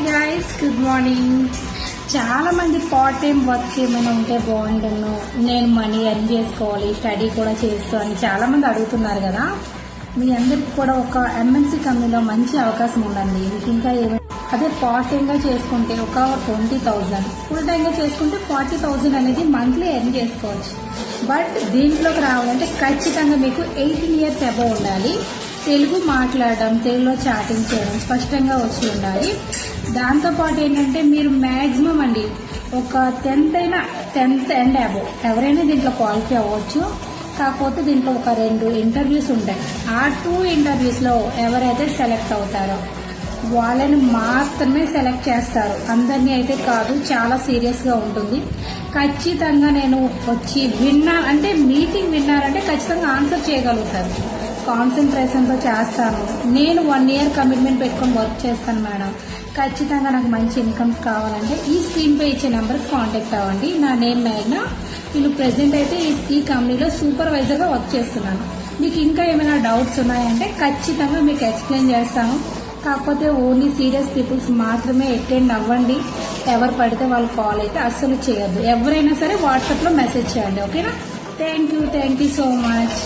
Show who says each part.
Speaker 1: Guys, good morning. చాలా మంది part time work ఏమైనా ఉంటే బాగుంటున్నాను, నేను మనీ ఎర్న్ చేసుకోవాలి, స్టడీ కూడా చేస్తూ అని చాలా మంది అడుగుతున్నారు కదా. మీ అందరికి కూడా ఒక ఎంఎన్సీ కంపెనీలో మంచి అవకాశం ఉందండి. మీకు ఇంకా ఏమైనా అదే పార్ట్ టైంగా చేసుకుంటే ఒక 20,000, ఫుల్ టైంగా చేసుకుంటే 40,000 అనేది మంత్లీ ఎర్న్ చేసుకోవచ్చు. బట్ దీంట్లోకి రావాలంటే ఖచ్చితంగా మీకు 18 years అబవ్ ఉండాలి, తెలుగు మాట్లాడడం, తెలుగులో చాటింగ్ చేయడం స్పష్టంగా వచ్చి ఉండాలి. దాంతోపాటు ఏంటంటే మీరు మ్యాక్సిమం అండి ఒక 10th అండ్ అబవ్ ఎవరైనా దీంట్లో క్వాలిఫై అవ్వచ్చు. కాకపోతే దీంట్లో ఒక 2 ఇంటర్వ్యూస్ ఉంటాయి. ఆ 2 ఇంటర్వ్యూస్లో ఎవరైతే సెలెక్ట్ అవుతారో వాళ్ళని మాత్రమే సెలెక్ట్ చేస్తారు, అందరినీ అయితే కాదు. చాలా సీరియస్గా ఉంటుంది. ఖచ్చితంగా నేను వచ్చి అంటే మీటింగ్ విన్నారంటే ఖచ్చితంగా ఆన్సర్ చేయగలుగుతారు. కాన్సన్ట్రేషన్తో చేస్తాను. నేను 1 year కమిట్మెంట్ పెట్టుకొని వర్క్ చేస్తాను మేడం. ఖచ్చితంగా నాకు మంచి ఇన్కమ్స్ కావాలంటే ఈ స్క్రీన్పై ఇచ్చే నెంబర్కి కాంటాక్ట్ అవ్వండి. నా నేమ్ మేఘ్నా. నేను ప్రెసెంట్ అయితే ఈ కంపెనీలో సూపర్వైజర్గా వర్క్ చేస్తున్నాను. మీకు ఇంకా ఏమైనా డౌట్స్ ఉన్నాయంటే ఖచ్చితంగా మీకు ఎక్స్ప్లెయిన్ చేస్తాను. కాకపోతే ఓన్లీ సీరియస్ పీపుల్స్ మాత్రమే అటెండ్ అవ్వండి. ఎవరు పడితే వాళ్ళు కాల్ అయితే అస్సలు చేయొద్దు. ఎవరైనా సరే వాట్సాప్లో మెసేజ్ చేయండి, ఓకేనా? Thank you so much.